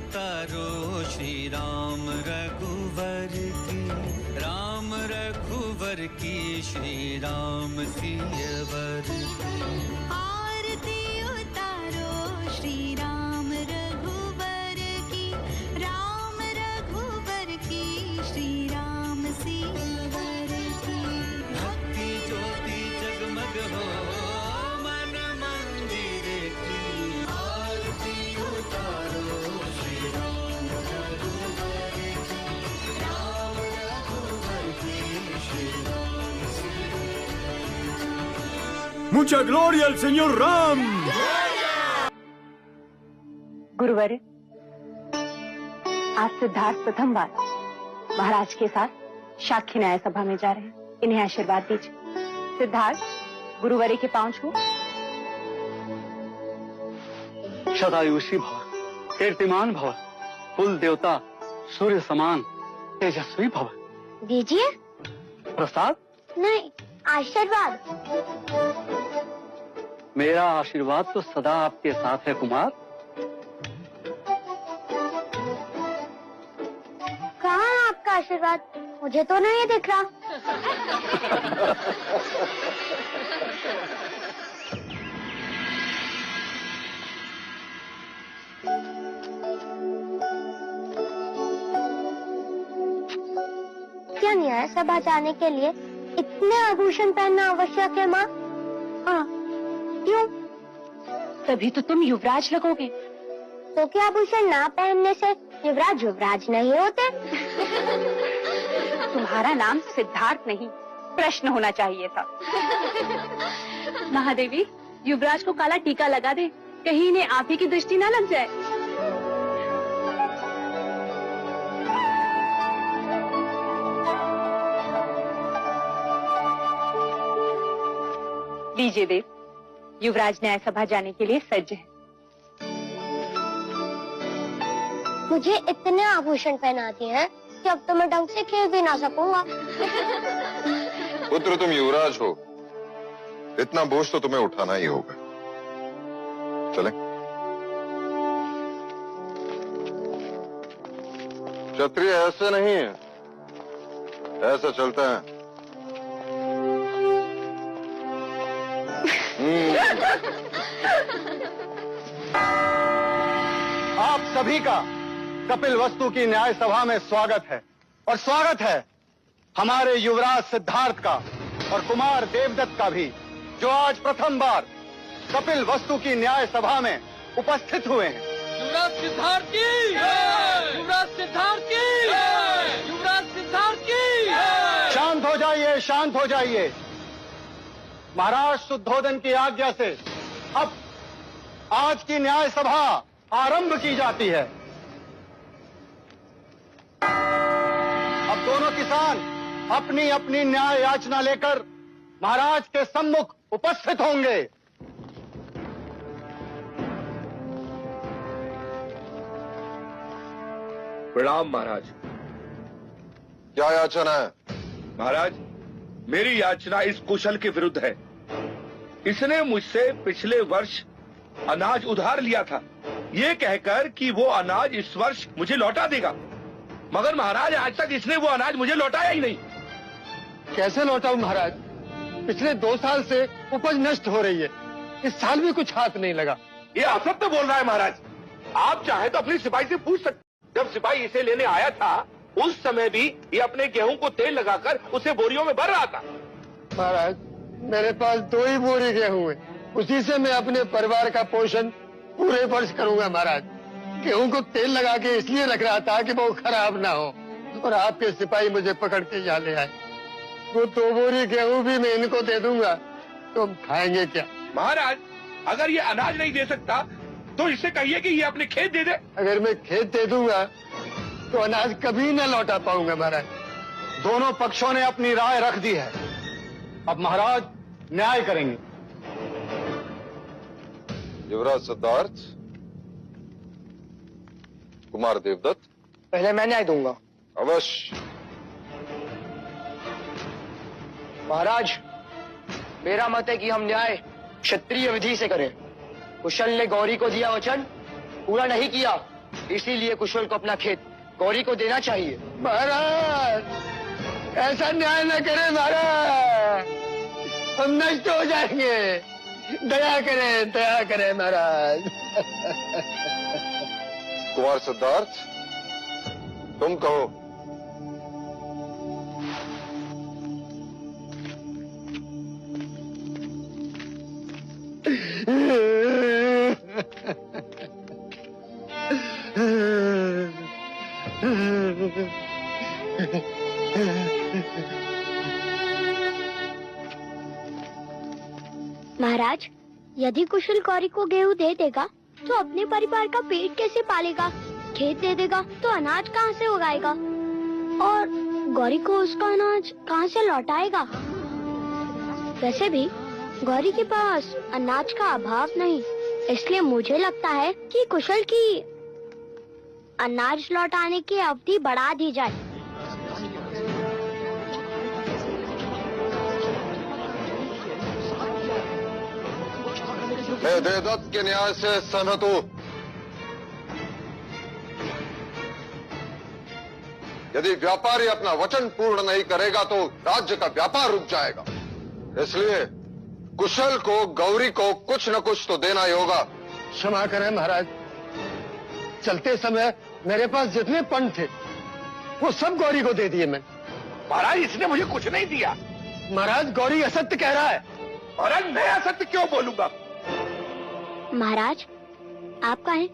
उतारो श्री राम रघुवर की, राम रघुवर की, श्री राम सियवर की। आरती उतारो श्री राम रघुवर की, राम रघुवर की, श्री राम सियवर की। भक्ति ज्योति जगमग हो मन मंदिर की, आरती उतारो श्री राम रघुवर की, राम रघुवर की, Shri Ram सियवर। Mucha gloria al señor Ram. गुरुवर, आज सिद्धार्थ प्रथम बार महाराज के साथ साक्षी न्याय सभा में जा रहे हैं। इन्हें आशीर्वाद दीजिए। सिद्धार्थ, गुरुवरी के पांव छू। शतायुषी भव, कीर्तिमान भव, कुल देवता सूर्य समान तेजस्वी भव। दीजिए। प्रसाद नहीं, आशीर्वाद। मेरा आशीर्वाद तो सदा आपके साथ है कुमार। कहाँ है आपका आशीर्वाद? मुझे तो नहीं दिख रहा। क्या न्याय सभा जाने के लिए इतने आभूषण पहनना आवश्यक है माँ? हाँ, क्यों? तभी तो तुम युवराज लगोगे। तो क्या आभूषण ना पहनने से युवराज युवराज नहीं होते? तुम्हारा नाम सिद्धार्थ नहीं, प्रश्न होना चाहिए था। महादेवी, युवराज को काला टीका लगा दे, कहीं इन्हें आप ही की दृष्टि ना लग जाए। लीजिए देव, युवराज न्याय सभा जाने के लिए सज्ज है। मुझे इतने आभूषण पहना दिए हैं कि अब तो मैं ढंग से खेल भी ना सकूंगा। पुत्र, तुम युवराज हो, इतना बोझ तो तुम्हें उठाना ही होगा। चलें? क्षत्रिय ऐसे नहीं है, ऐसा चलता है। आप सभी का कपिल वस्तु की न्याय सभा में स्वागत है। और स्वागत है हमारे युवराज सिद्धार्थ का और कुमार देवदत्त का भी, जो आज प्रथम बार कपिल वस्तु की न्याय सभा में उपस्थित हुए हैं। युवराज सिद्धार्थ की, युवराज सिद्धार्थ की, युवराज सिद्धार्थ की। शांत हो जाइए, शांत हो जाइए। महाराज शुद्धोदन की आज्ञा से अब आज की न्याय सभा आरंभ की जाती है। अब दोनों किसान अपनी अपनी न्याय याचना लेकर महाराज के सम्मुख उपस्थित होंगे। प्रणाम महाराज। क्या याचना है? महाराज, मेरी याचना इस कुशल के विरुद्ध है। इसने मुझसे पिछले वर्ष अनाज उधार लिया था, ये कहकर कि वो अनाज इस वर्ष मुझे लौटा देगा, मगर महाराज आज तक इसने वो अनाज मुझे लौटाया ही नहीं। कैसे लौटाऊं महाराज? पिछले 2 साल से उपज नष्ट हो रही है, इस साल भी कुछ हाथ नहीं लगा। ये असत्य बोल रहा है महाराज। आप चाहे तो अपनी सिपाही से पूछ सकते। जब सिपाही इसे लेने आया था उस समय भी ये अपने गेहूं को तेल लगाकर उसे बोरियों में भर रहा था। महाराज, मेरे पास 2 ही बोरी गेहूं है, उसी से मैं अपने परिवार का पोषण पूरे वर्ष करूंगा। महाराज, गेहूं को तेल लगा के इसलिए रख रहा था कि वो खराब ना हो, और आपके सिपाही मुझे पकड़ के यहाँ ले आए। वो 2 बोरी गेहूं भी मैं इनको दे दूंगा, तो हम खाएंगे क्या? महाराज, अगर ये अनाज नहीं दे सकता तो इससे कहिए कि ये अपने खेत दे दे। अगर मैं खेत दे दूंगा तो अनाज कभी न लौटा पाऊंगा। महाराज, दोनों पक्षों ने अपनी राय रख दी है, अब महाराज न्याय करेंगे। युवराज सिद्धार्थ, कुमार देवदत्त। पहले मैं न्याय दूंगा। अवश्य। महाराज, मेरा मत है कि हम न्याय क्षत्रिय विधि से करें। कुशल ने गौरी को दिया वचन पूरा नहीं किया, इसीलिए कुशल को अपना खेत गौरी को देना चाहिए। महाराज, ऐसा न्याय न करें महाराज, हम नष्ट हो जाएंगे। दया करें महाराज। कुमार सिद्धार्थ, तुम कहो। महाराज, यदि कुशल गौरी को गेहूं दे देगा तो अपने परिवार का पेट कैसे पालेगा? खेत दे देगा तो अनाज कहाँ से उगाएगा? और गौरी को उसका अनाज कहाँ से लौटाएगा? वैसे भी गौरी के पास अनाज का अभाव नहीं, इसलिए मुझे लगता है कि कुशल की अनाज लौटाने की अवधि बढ़ा दी जाए। मैं देवदत्त के न्याय से सहमत हूं। यदि व्यापारी अपना वचन पूर्ण नहीं करेगा तो राज्य का व्यापार रुक जाएगा। इसलिए कुशल को, गौरी को कुछ न कुछ तो देना ही होगा। क्षमा करें महाराज, चलते समय मेरे पास जितने पन थे वो सब गौरी को दे दिए मैं। महाराज, इसने मुझे कुछ नहीं दिया। महाराज, गौरी असत्य कह रहा है। महाराज, मैं असत्य क्यों बोलूंगा? महाराज, आप कहें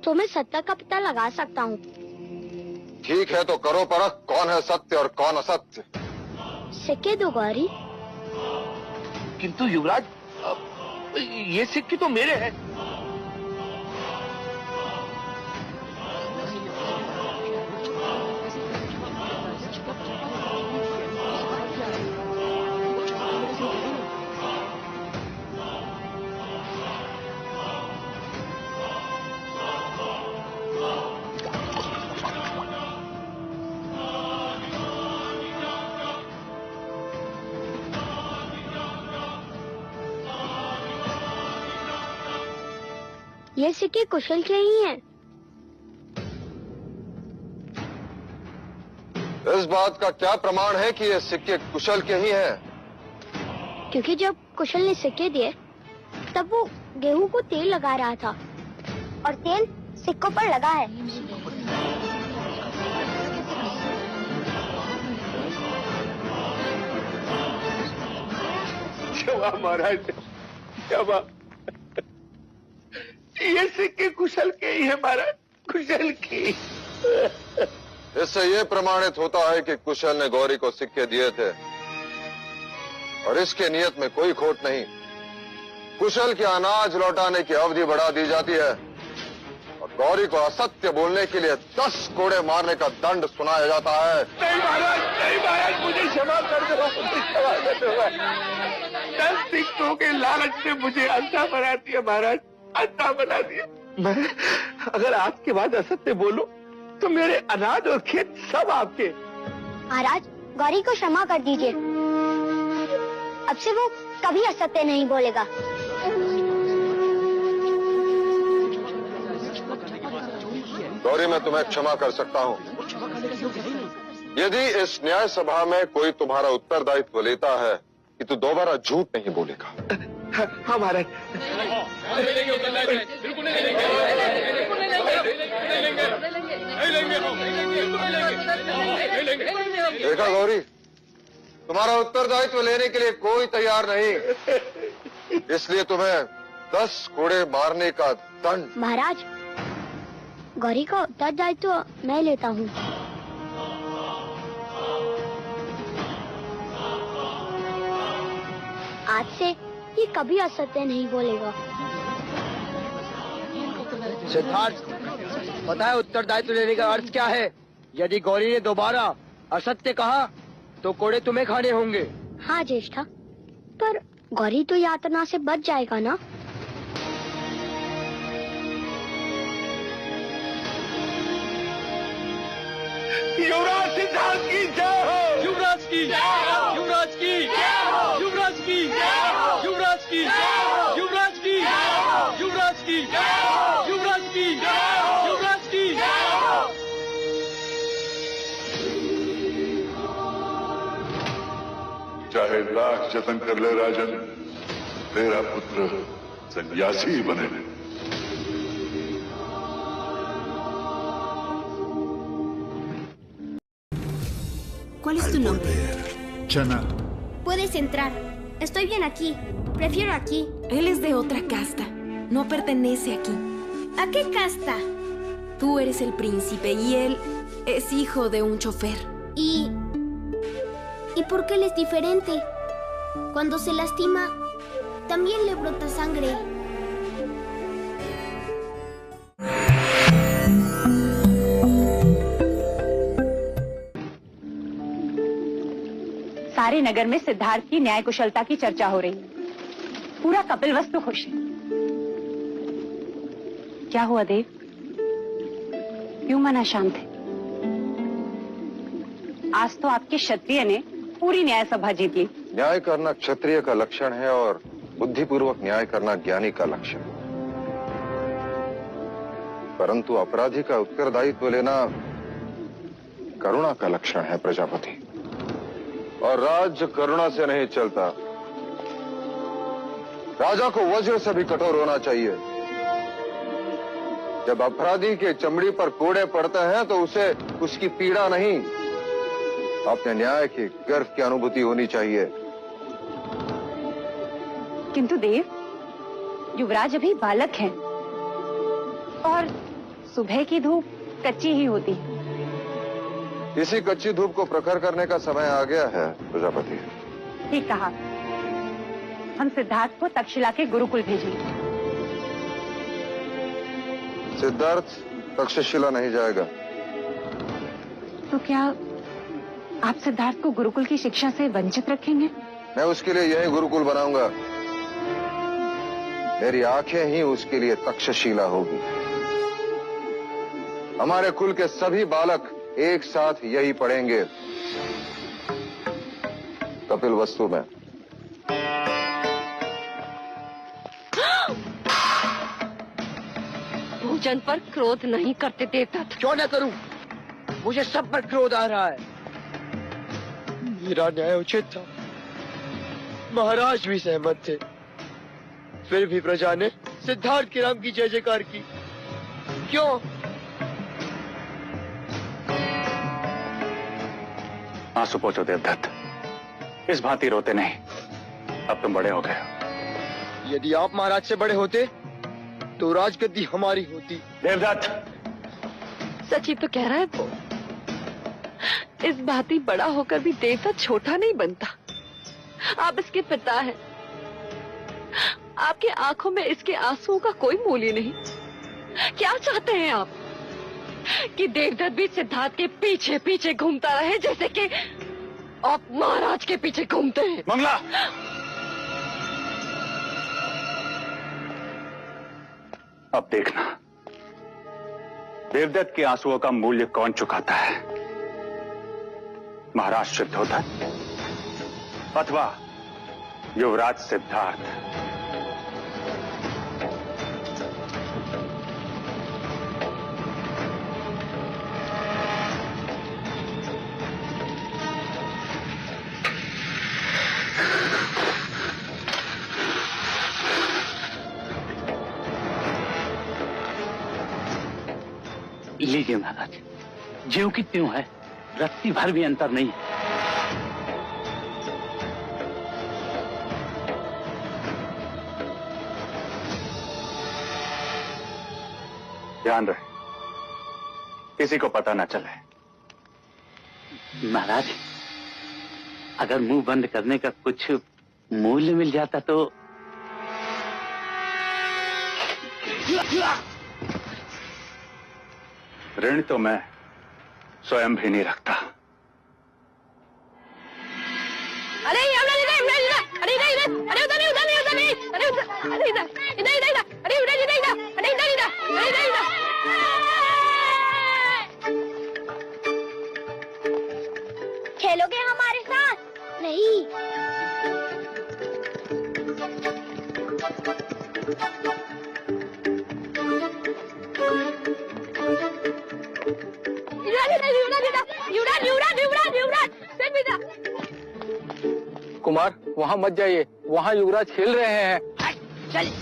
तो मैं सत्य का पता लगा सकता हूँ। ठीक है, तो करो परख, कौन है सत्य और कौन असत्य। सिक्के दो गौरी। किंतु युवराज, ये सिक्के तो मेरे हैं। ये सिक्के कुशल के ही हैं। इस बात का क्या प्रमाण है कि ये सिक्के कुशल के ही हैं? क्योंकि जब कुशल ने सिक्के दिए तब वो गेहूं को तेल लगा रहा था और तेल सिक्कों पर लगा है। क्षमा महाराज, क्षमा। ये सिक्के कुशल के ही है महाराज, कुशल की। इससे ये प्रमाणित होता है कि कुशल ने गौरी को सिक्के दिए थे और इसके नियत में कोई खोट नहीं। कुशल के अनाज लौटाने की अवधि बढ़ा दी जाती है और गौरी को असत्य बोलने के लिए 10 कोड़े मारने का दंड सुनाया जाता है। नहीं महाराज, नहीं महाराज, मुझे क्षमा कर दो, मुझे क्षमा कर दो। 10 सिक्कों के लालच ने मुझे अंधा बना दिया महाराज, अंधा बना दिया। मैं अगर आज के बाद असत्य बोलूं तो मेरे अनाज और खेत सब आपके। महाराज, गौरी को क्षमा कर दीजिए। अब से वो कभी असत्य नहीं बोलेगा। गौरी, मैं तुम्हें क्षमा कर सकता हूँ यदि इस न्याय सभा में कोई तुम्हारा उत्तरदायित्व लेता है कि तू दोबारा झूठ नहीं बोलेगा। हाँ महाराज। देखा गौरी, तुम्हारा उत्तरदायित्व लेने के लिए कोई तैयार नहीं, इसलिए तुम्हें 10 कोड़े मारने का दंड। महाराज, गौरी का उत्तरदायित्व मैं लेता हूँ। आज से ये कभी असत्य नहीं बोलेगा। सिद्धार्थ, पता है उत्तरदायित्व लेने का अर्थ क्या है? यदि गौरी ने दोबारा असत्य कहा तो कोड़े तुम्हें खाने होंगे। हाँ ज्येष्ठा, पर गौरी तो यातना से बच जाएगा ना? युवराज सिद्धार्थ की जय हो। युवराज की युवराज की युवराज की युवराज की युवराज की युवराज की युवराज की युवराज की चाहे लाख जतन कर ले राजन, तेरा पुत्र सन्यासी ही बने। ¿Cuál es tu nombre? Chana. Puedes entrar. Estoy bien aquí. Prefiero aquí. Él es de otra casta. No pertenece aquí. ¿A qué casta? Tú eres el príncipe y él es hijo de un chofer. ¿Y por qué él es diferente? Cuando se lastima, también le brota sangre. सारे नगर में सिद्धार्थ की न्याय कुशलता की चर्चा हो रही है। पूरा कपिलवस्तु खुश है। क्या हुआ देव? क्यों मन अशांत है? आज तो आपके क्षत्रिय ने पूरी न्याय सभा जीत ली। न्याय करना क्षत्रिय का लक्षण है और बुद्धिपूर्वक न्याय करना ज्ञानी का लक्षण। परंतु अपराधी का उत्तरदायित्व लेना करुणा का लक्षण है प्रजापति। और राज्य करुणा से नहीं चलता। राजा को वज्र से भी कठोर होना चाहिए। जब अपराधी के चमड़ी पर कोड़े पड़ते हैं तो उसे उसकी पीड़ा नहीं, अपने न्याय के गर्व की अनुभूति होनी चाहिए। किंतु देव, युवराज अभी बालक हैं और सुबह की धूप कच्ची ही होती है। इसी कच्ची धूप को प्रखर करने का समय आ गया है प्रजापति। ठीक कहा। हम सिद्धार्थ को तक्षशिला के गुरुकुल भेजेंगे। सिद्धार्थ तक्षशिला नहीं जाएगा। तो क्या आप सिद्धार्थ को गुरुकुल की शिक्षा से वंचित रखेंगे? मैं उसके लिए यही गुरुकुल बनाऊंगा। मेरी आंखें ही उसके लिए तक्षशिला होगी। हमारे कुल के सभी बालक एक साथ यही पढ़ेंगे, कपिलवस्तु में। भोजन पर क्रोध नहीं करते देवता। क्यों न करूं? मुझे सब पर क्रोध आ रहा है। मेरा न्याय उचित था, महाराज भी सहमत थे, फिर भी प्रजा ने सिद्धार्थ के नाम की जय जयकार की। क्यों? आंसू पोंछो देवदत्त, इस भांति रोते नहीं। अब तुम बड़े हो गए हो। यदि आप महाराज से बड़े होते तो राजगद्दी हमारी होती। देवदत्त, सच ही तो कह रहा है वो। इस भांति बड़ा होकर भी देवदत्त छोटा नहीं बनता। आप इसके पिता हैं। आपके आंखों में इसके आंसुओं का कोई मूल्य नहीं। क्या चाहते हैं आप? कि देवदत्त भी सिद्धार्थ के पीछे पीछे घूमता रहे जैसे कि आप महाराज के पीछे घूमते हैं? मंगला, अब देखना देवदत्त के आंसुओं का मूल्य कौन चुकाता है, महाराज सिद्धोधन अथवा युवराज सिद्धार्थ। लीजिए महाराज, ज्यों की त्यों है, रत्ती भर भी अंतर नहीं है। ध्यान रहे, किसी को पता ना चले। महाराज, अगर मुंह बंद करने का कुछ मूल्य मिल जाता तो। ऋण तो मैं स्वयं भी नहीं रखता। अरे अरे इधर इधर, अरे उधर नहीं, उधर नहीं, उधर नहीं, अरे उधर, अरे इधर इधर इधर इधर, अरे उधर इधर इधर, अरे इधर इधर, अरे इधर इधर। खेलोगे हमारे साथ? नहीं। कुमार वहाँ मत जाइए, वहाँ युवराज खेल रहे हैं। चल।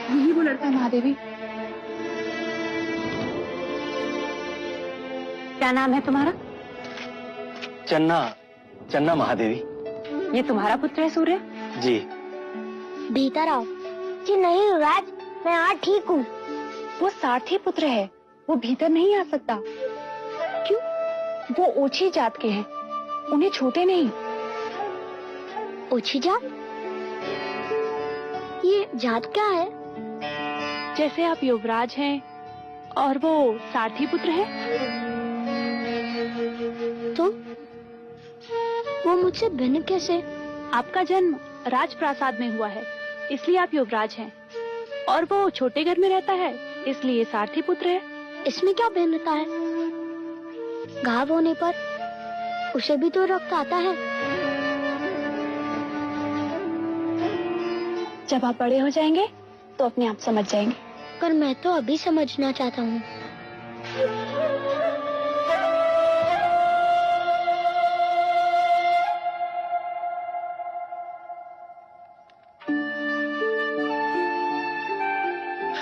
यही वो लड़का है महादेवी। क्या नाम है तुम्हारा? चन्ना, चन्ना महादेवी। ये तुम्हारा पुत्र है सूर्य? जी। भीतर आओ। जी नहीं युवराज, मैं आज ठीक हूँ। वो सारथी पुत्र है, वो भीतर नहीं आ सकता। क्यों? वो ओछी जात के हैं, उन्हें छूटे नहीं। ओछी जात? ये जात क्या है? जैसे आप युवराज हैं और वो सारथी पुत्र है। तो वो मुझसे भिन्न कैसे? आपका जन्म राजप्रासाद में हुआ है, इसलिए आप युवराज हैं, और वो छोटे घर में रहता है, इसलिए सारथी पुत्र है। इसमें क्या भिन्नता है? घाव होने पर उसे भी तो रक्त आता है। जब आप बड़े हो जाएंगे तो अपने आप समझ जाएंगे। पर मैं तो अभी समझना चाहता हूँ।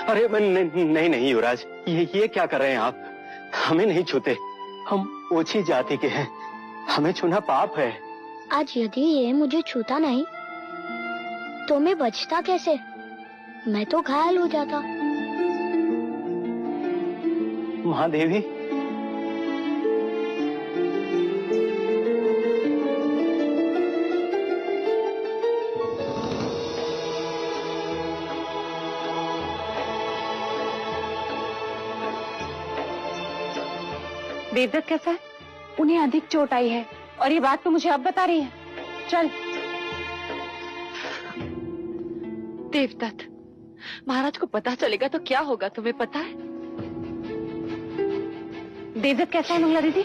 अरे नहीं नहीं युवराज, ये क्या कर रहे हैं आप? हमें नहीं छूते, हम ओछी जाति के हैं, हमें छूना पाप है। आज यदि ये मुझे छूता नहीं तो मैं बचता कैसे? मैं तो घायल हो जाता। महादेवी, देवदत्त कैसा है? उन्हें अधिक चोट आई है और ये बात तो मुझे अब बता रही है। चल। देवदत्त, महाराज को पता चलेगा तो क्या होगा, तुम्हें पता है? देवदत्त कैसा है मंगला दीदी?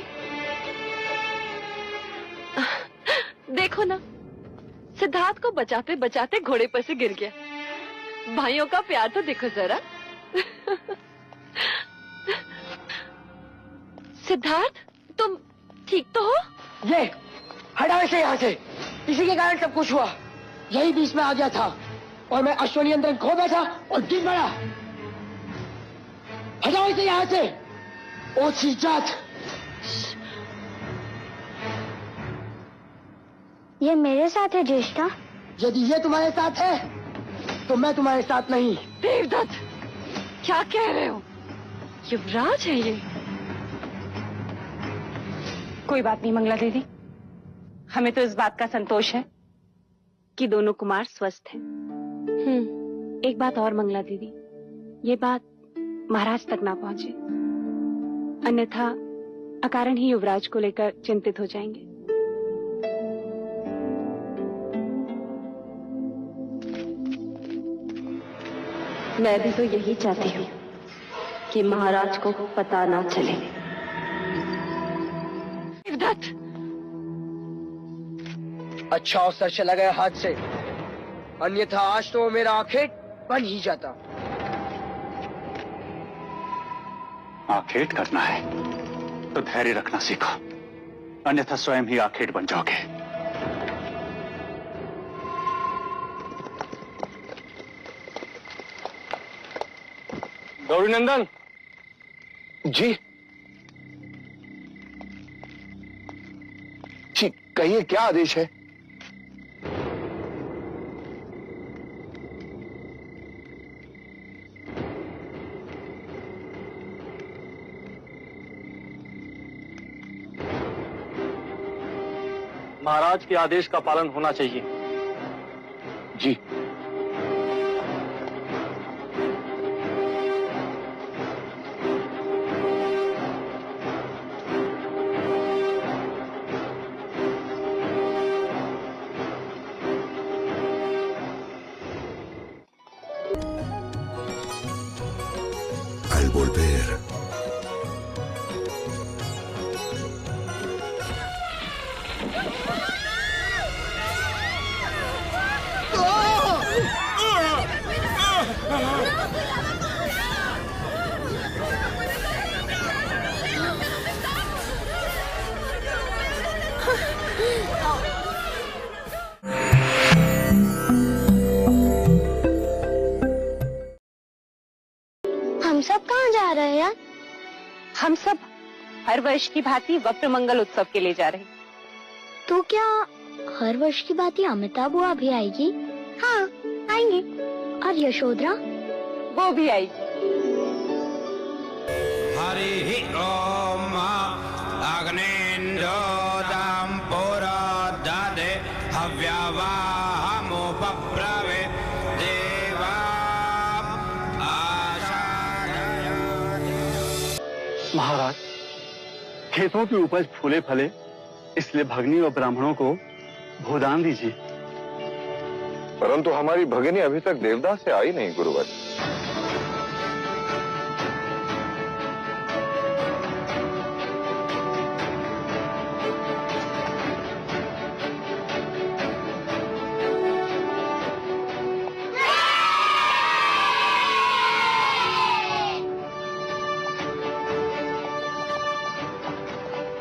देखो ना, सिद्धार्थ को बचाते बचाते घोड़े पर से गिर गया। भाइयों का प्यार तो देखो जरा। सिद्धार्थ, तुम ठीक तो हो? ये हटाओ इसे यहाँ से, इसी के कारण सब कुछ हुआ। यही बीच में आ गया था और मैं अश्वनियंत्रण खो बैठा और गिर पड़ा। हटाओ इसे यहाँ से, ओछी जात। ये मेरे साथ है ज्येष्ठा। यदि ये तुम्हारे साथ है तो मैं तुम्हारे साथ नहीं। देवदत्त, क्या कह रहे हो? युवराज है ये। कोई बात नहीं मंगला दीदी, हमें तो इस बात का संतोष है कि दोनों कुमार स्वस्थ हैं। एक बात और मंगला दीदी, ये बात महाराज तक ना पहुंचे, अन्यथा अकारण ही युवराज को लेकर चिंतित हो जाएंगे। मैं भी तो यही चाहती हूँ कि महाराज को पता ना चले। अच्छा अवसर चला गया हाथ से, अन्यथा आज तो मेरा आखेट बन ही जाता। आखेट करना है तो धैर्य रखना सीखो, अन्यथा स्वयं ही आखेट बन जाओगे। गौरी नंदन जी जी, कहिए क्या आदेश है? महाराज के आदेश का पालन होना चाहिए। जी। Al volver, हम सब कहाँ जा रहे हैं यार? हम सब हर वर्ष की भांति वक्र मंगल उत्सव के लिए जा रहे हैं। तो क्या हर वर्ष की बात ही अमिता बुआ भी आएगी? हाँ, आएंगी। और यशोधरा? वो भी आएगी। हरि ओम अग्निन्द्रोदां पुरोदधे हव्यवाहमुपब्रवे देवा महाराज, खेतों की उपज फूले फले, इसलिए भगनी और ब्राह्मणों को भूदान दीजिए। परंतु हमारी भगिनी अभी तक देवदास से आई नहीं गुरुवर।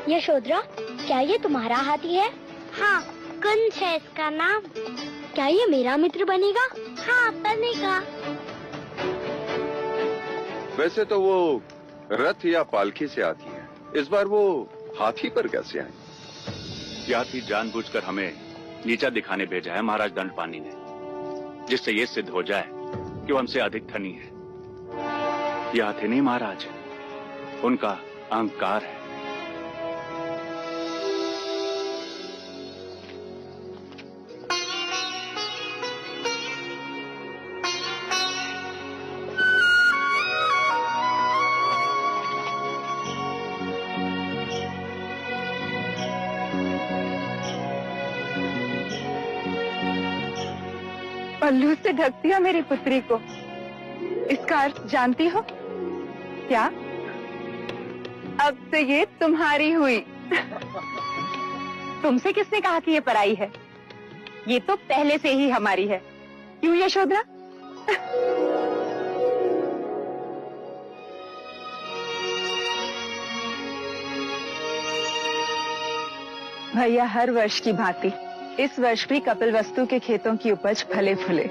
यशोधरा, क्या ये तुम्हारा हाथी है? हाँ, कुंज है इसका नाम। क्या ये मेरा मित्र बनेगा? हाँ, बनेगा। वैसे तो वो रथ या पालकी से आती है, इस बार वो हाथी पर कैसे आई? ये हाथी जानबूझकर हमें नीचा दिखाने भेजा है महाराज दंडपानी ने, जिससे ये सिद्ध हो जाए कि वो हमसे अधिक धनी है। ये हाथी नहीं महाराज, उनका अहंकार है। पल्लू से ढक दिया मेरी पुत्री को, इसका अर्थ जानती हो क्या? अब से ये तुम्हारी हुई। तुमसे किसने कहा कि ये पराई है? ये तो पहले से ही हमारी है। क्यों यशोधरा? भैया, हर वर्ष की भांति इस वर्ष भी कपिलवस्तु के खेतों की उपज फले फूले।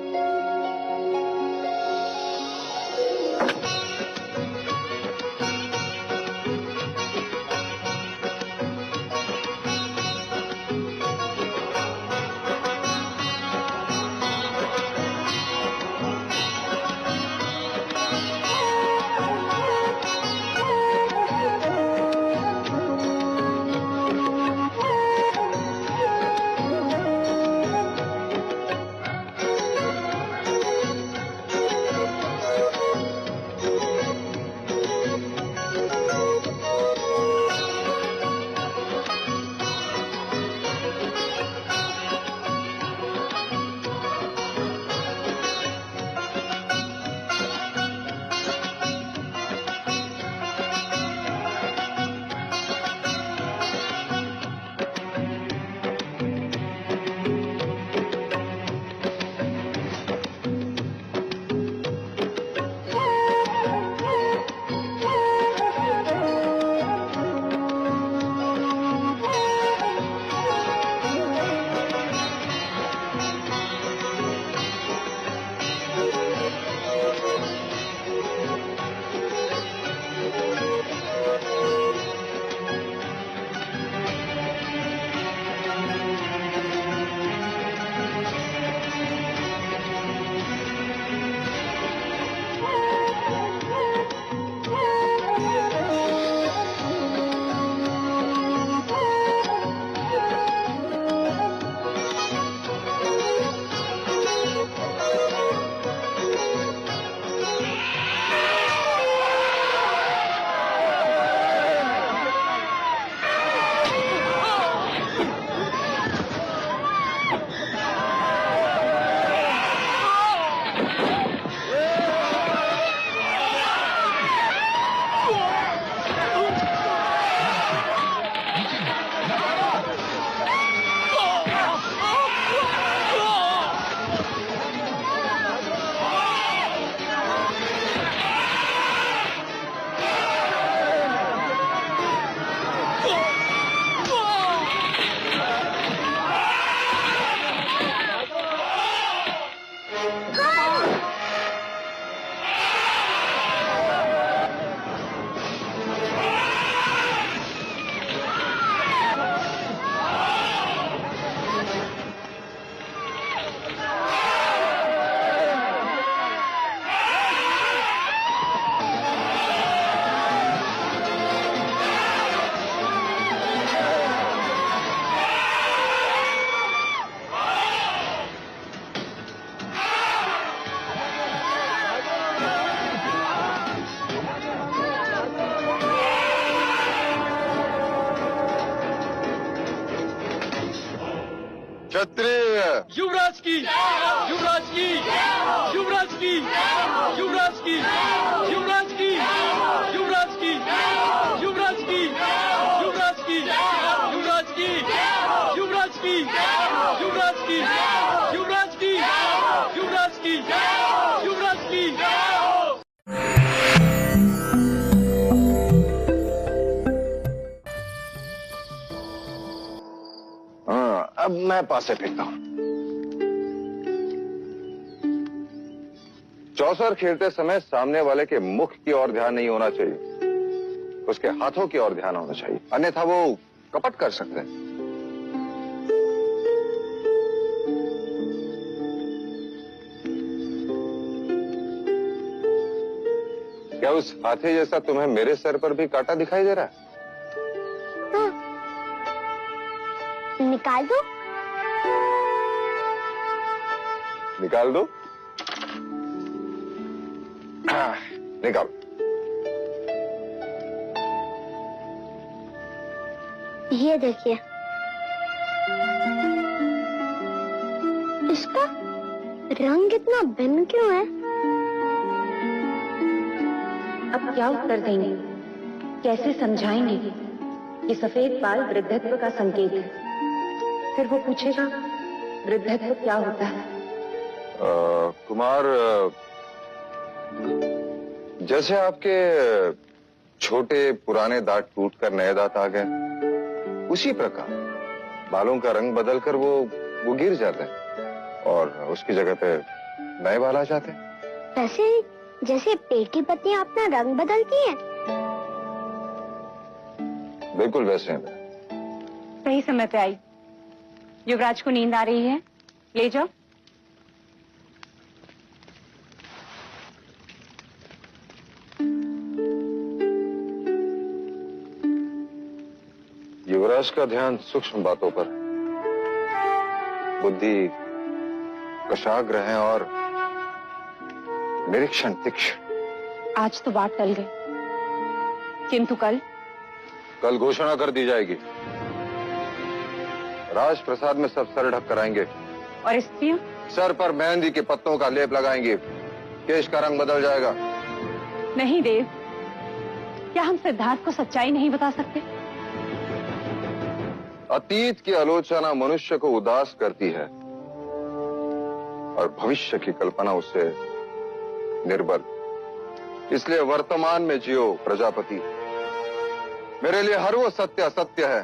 क्षत्रिय, युवराज की, युवराज की, युवराज की, युवराज की, युवराज की, युवराज की, युवराज की, युवराज की, युवराज की, युवराज की, युवराज की, युवराज की, युवराज की, युवराज की। हाँ, अब मैं पासे फेंकता हूं। चौसर खेलते समय सामने वाले के मुख की ओर ध्यान नहीं होना चाहिए, उसके हाथों की ओर ध्यान होना चाहिए, अन्यथा वो कपट कर सकते हैं। क्या उस हाथी जैसा तुम्हें मेरे सर पर भी कांटा दिखाई दे रहा है? निकाल दो। निकाल दो। निकाल। ये देखिए, इसका रंग इतना भिन्न क्यों है? अब क्या उत्तर देंगे, कैसे समझाएंगे? ये सफेद बाल वृद्धत्व का संकेत है। फिर वो पूछेगा वृद्धत्व क्या होता है? कुमार, जैसे आपके छोटे पुराने दांत टूटकर नए दांत आ गए, उसी प्रकार बालों का रंग बदलकर वो गिर जाते हैं और उसकी जगह पे नए बाल आ जाते हैं। वैसे जैसे पेड़ की पत्तियां अपना रंग बदलती हैं। बिल्कुल वैसे हैं। सही समय पे आई। युवराज को नींद आ रही है, ले जाओ। युवराज का ध्यान सूक्ष्म बातों पर है, बुद्धि कशाग्र है और निरीक्षण तीक्ष्ण। आज तो बात टल गई, किंतु कल घोषणा कर दी जाएगी। राज प्रसाद में सब सर ढक कराएंगे और स्त्रियां सर पर मेहंदी के पत्तों का लेप लगाएंगे, केश का रंग बदल जाएगा। नहीं देव, क्या हम सिद्धार्थ को सच्चाई नहीं बता सकते? अतीत की आलोचना मनुष्य को उदास करती है और भविष्य की कल्पना उसे निर्बल। इसलिए वर्तमान में जियो प्रजापति। मेरे लिए हर वो सत्य असत्य है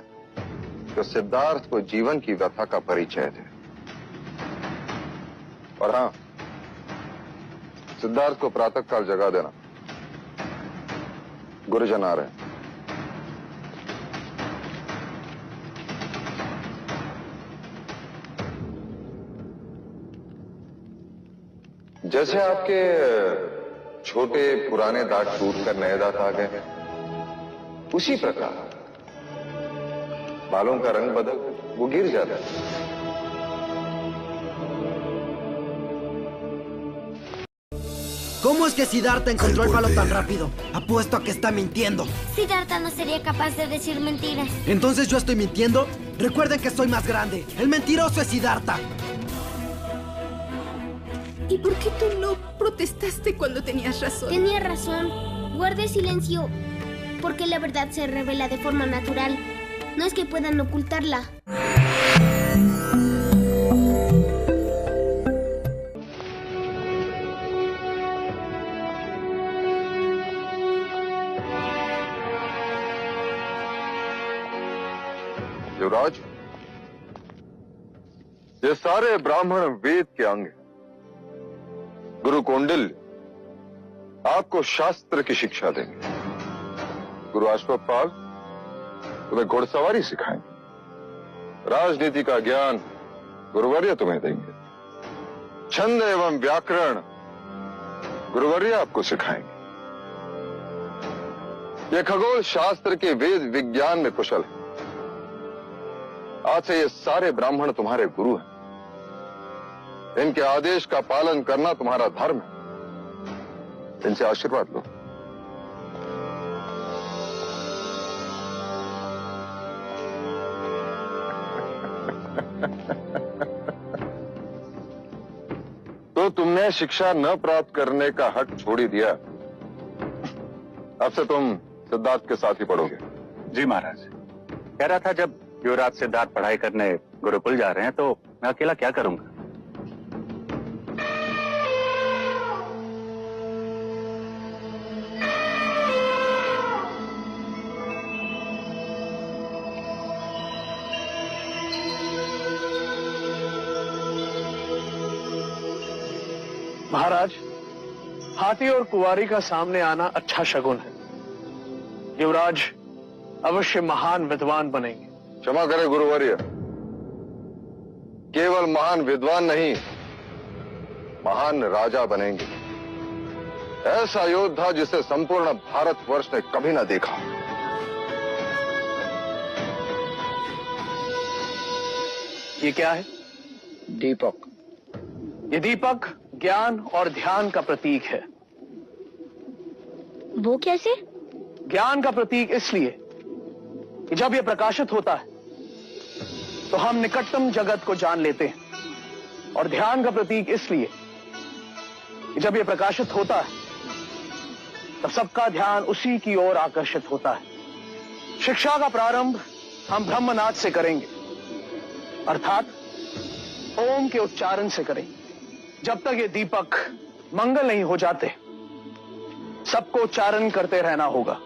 जो सिद्धार्थ को जीवन की व्यथा का परिचय थे। और हां, सिद्धार्थ को प्रातःकाल जगा देना, गुरुजन आ रहे हैं। जैसे आपके छोटे पुराने दांत टूटकर नए दांत आ गए, उसी प्रकार बालों का रंग बदल वो गिर जाता है। ¿Cómo es que Siddhartha encontró el palo tan rápido? Apuesto a que está mintiendo. Siddhartha no sería capaz de decir mentiras. ¿Entonces yo estoy mintiendo? Recuerden que soy más grande. El mentiroso es Siddhartha. ¿Y por qué tú no protestaste cuando tenías razón? Tenía razón. Guarde silencio. Porque la verdad se revela de forma natural. No es que puedan ocultarla. युवराज, ये सारे ब्राह्मण वेद के अंग हैं। गुरु कौंडिल्य आपको शास्त्र की शिक्षा देंगे। गुरु अश्वपाल तुम्हें घुड़सवारी सिखाएंगे। राजनीति का ज्ञान गुरुवर्य तुम्हें देंगे। छंद एवं व्याकरण गुरुवर्य आपको सिखाएंगे। ये खगोल शास्त्र के वेद विज्ञान में कुशल है। आज से ये सारे ब्राह्मण तुम्हारे गुरु हैं। इनके आदेश का पालन करना तुम्हारा धर्म है। इनसे आशीर्वाद लो। तो तुमने शिक्षा न प्राप्त करने का हट छोड़ ही दिया। अब से तुम सिद्धार्थ के साथ ही पढ़ोगे। जी महाराज। कह रहा था जब युवराज सिद्धार्थ पढ़ाई करने गुरुकुल जा रहे हैं तो मैं अकेला क्या करूंगा। महाराज, हाथी और कुंवारी का सामने आना अच्छा शगुन है। युवराज अवश्य महान विद्वान बनेंगे। क्षमा करें गुरुवर्य, केवल महान विद्वान नहीं, महान राजा बनेंगे। ऐसा योद्धा जिसे संपूर्ण भारतवर्ष ने कभी न देखा। ये क्या है? दीपक। ये दीपक ज्ञान और ध्यान का प्रतीक है। वो कैसे? ज्ञान का प्रतीक इसलिए कि जब यह प्रकाशित होता है तो हम निकटतम जगत को जान लेते हैं, और ध्यान का प्रतीक इसलिए कि जब यह प्रकाशित होता है तब सबका ध्यान उसी की ओर आकर्षित होता है। शिक्षा का प्रारंभ हम ब्रह्मनाद से करेंगे, अर्थात ओम के उच्चारण से करेंगे। जब तक ये दीपक मंगल नहीं हो जाते सबको उच्चारण करते रहना होगा।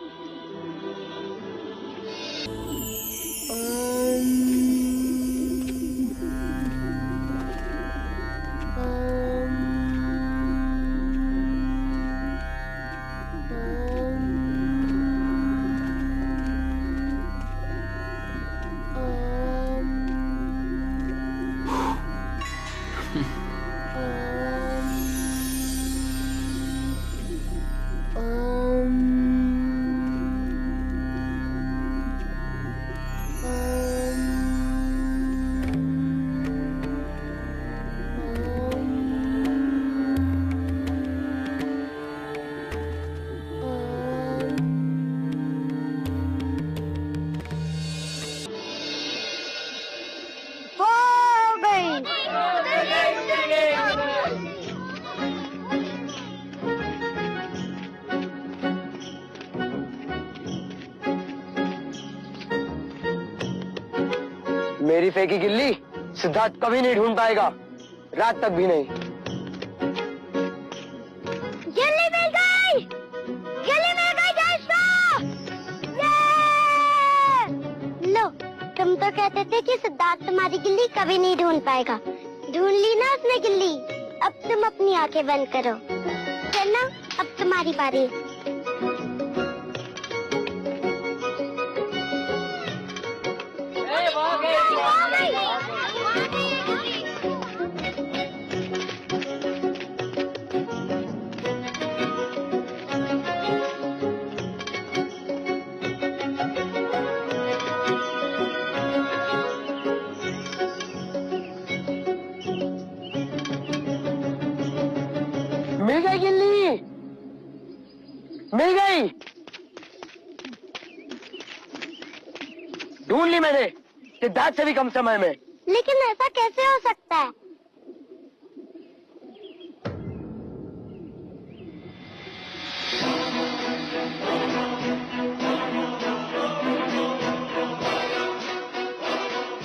मेरी फेंकी गिल्ली सिद्धार्थ कभी नहीं ढूंढ पाएगा, रात तक भी नहीं। गिल्ली मिल गई! गिल्ली मिल गई दोस्तों! लो, तुम तो कहते थे कि सिद्धार्थ तुम्हारी गिल्ली कभी नहीं ढूंढ पाएगा। ढूंढ ली ना उसने गिल्ली। अब तुम अपनी आंखें बंद करो। चलना, अब तुम्हारी बारी। मिल गई गिल्ली, मिल गई। ढूंढ ली मैंने, सिद्धार्थ से भी कम समय में। लेकिन ऐसा कैसे हो सकता है?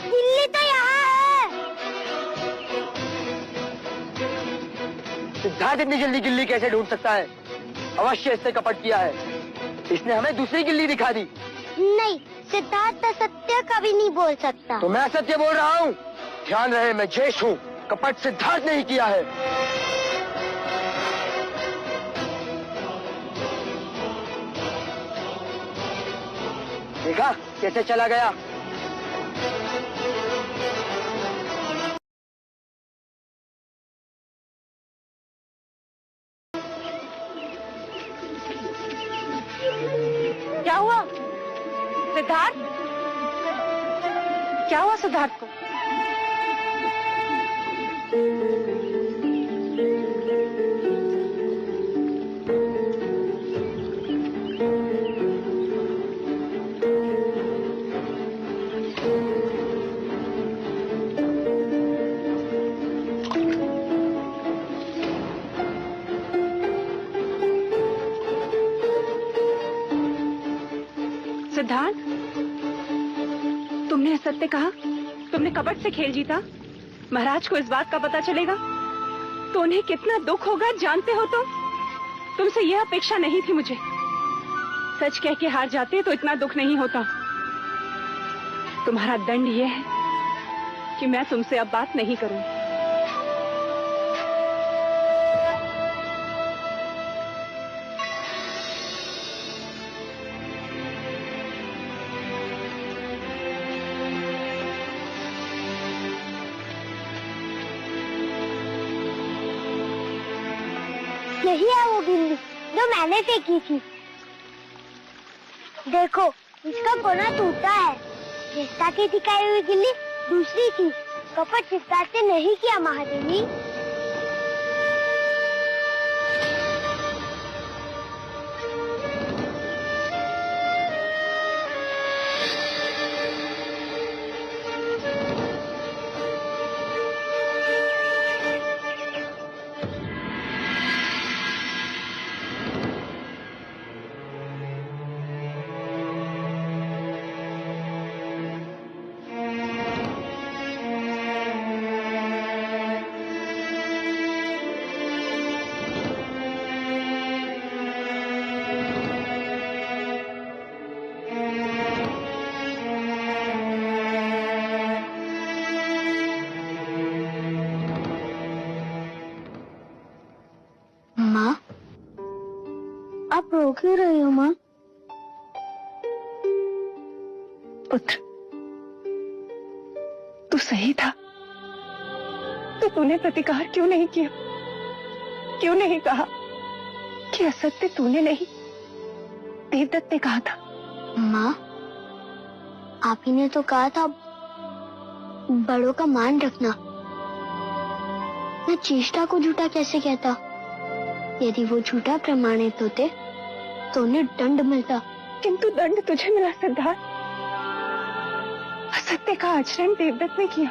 गिल्ली तो यहाँ है। सिद्धार्थ इतनी जल्दी गिल्ली कैसे ढूंढ सकता है? अवश्य इसने कपट किया है। इसने हमें दूसरी गिल्ली दिखा दी। नहीं, सिद्धार्थ असत्य कभी नहीं बोल सकता। तो मैं सत्य बोल रहा हूँ। ध्यान रहे, मैं जेश हूँ, कपट सिद्धार्थ नहीं किया है। देखा कैसे चला गया। क्या हुआ सिद्धार्थ? क्या हुआ सिद्धार्थ को? सिद्धार्थ, तुमने असत्य कहा, तुमने कपट से खेल जीता। महाराज को इस बात का पता चलेगा तो उन्हें कितना दुख होगा, जानते हो तुमसे यह अपेक्षा नहीं थी मुझे। सच कह के हार जाते तो इतना दुख नहीं होता। तुम्हारा दंड यह है कि मैं तुमसे अब बात नहीं करूं। यही है वो बिल्ली जो मैंने फेंकी थी। देखो, इसका कोना टूटा है। जिसका की दिखाई हुई गिल्ली दूसरी थी। कपट चित्ता से नहीं किया महादेवी। माँ, आप रो क्यों रही हो माँ? पुत्र, तू सही था। तो तूने प्रतिकार क्यों नहीं किया? क्यों नहीं कहा कि असत्य तूने नहीं, देवदत्त ने कहा था? माँ, आप ही ने तो कहा था बड़ों का मान रखना। मैं चेष्टा को झूठा कैसे कहता? यदि वो झूठा प्रमाणित होते तो उन्हें दंड मिलता। किंतु दंड तुझे मिला सिद्धार्थ। असत्य का आचरण देवदत्त ने किया।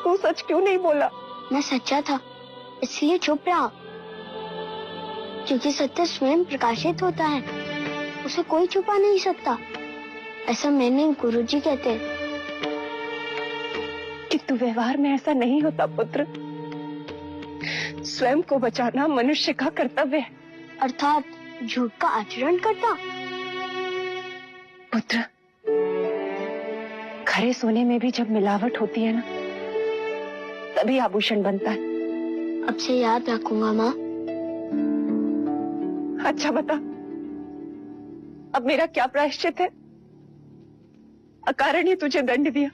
तू सच क्यों नहीं बोला? मैं सच्चा था इसलिए चुप रहा। क्योंकि सत्य स्वयं प्रकाशित होता है, उसे कोई छुपा नहीं सकता। ऐसा मैंने गुरुजी कहते हैं। किंतु व्यवहार में ऐसा नहीं होता पुत्र। स्वयं को बचाना मनुष्य का कर्तव्य है। अर्थात झूठ का आचरण करता। पुत्र, खरे सोने में भी जब मिलावट होती है ना, तभी आभूषण बनता है। अब से याद रखूंगा माँ। अच्छा बता, अब मेरा क्या प्रायश्चित है? अकारण ही तुझे दंड दिया।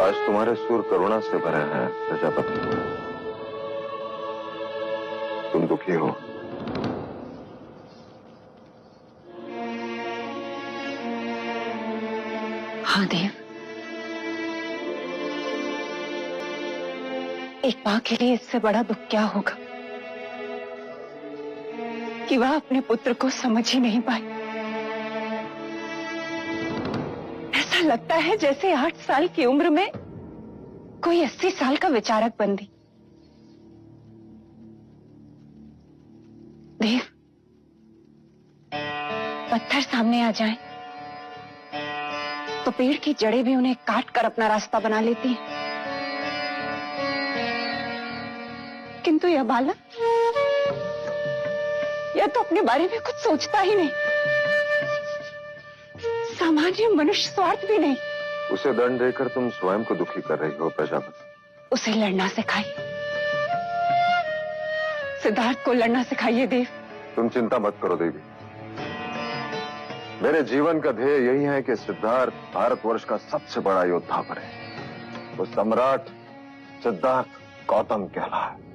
आज तुम्हारे सुर करुणा से भरे हैं प्रजापति। तुम दुखी हो। हाँ देव, एक माँ के लिए इससे बड़ा दुख क्या होगा कि वह अपने पुत्र को समझ ही नहीं पाई। ऐसा लगता है जैसे 8 साल की उम्र में कोई 80 साल का विचारक बन दी। देव, पत्थर सामने आ जाएं तो पेड़ की जड़ें भी उन्हें काट कर अपना रास्ता बना लेती हैं। परंतु यह बालक, यह तो अपने बारे में कुछ सोचता ही नहीं, सामान्य मनुष्य स्वार्थ भी नहीं। उसे दंड देकर तुम स्वयं को दुखी कर रही हो प्रजापति। उसे लड़ना सिखाइए, सिद्धार्थ को लड़ना सिखाइए देव। तुम चिंता मत करो देवी, मेरे जीवन का ध्येय यही है कि सिद्धार्थ भारतवर्ष का सबसे बड़ा योद्धा बने। वो सम्राट सिद्धार्थ गौतम कहलाए।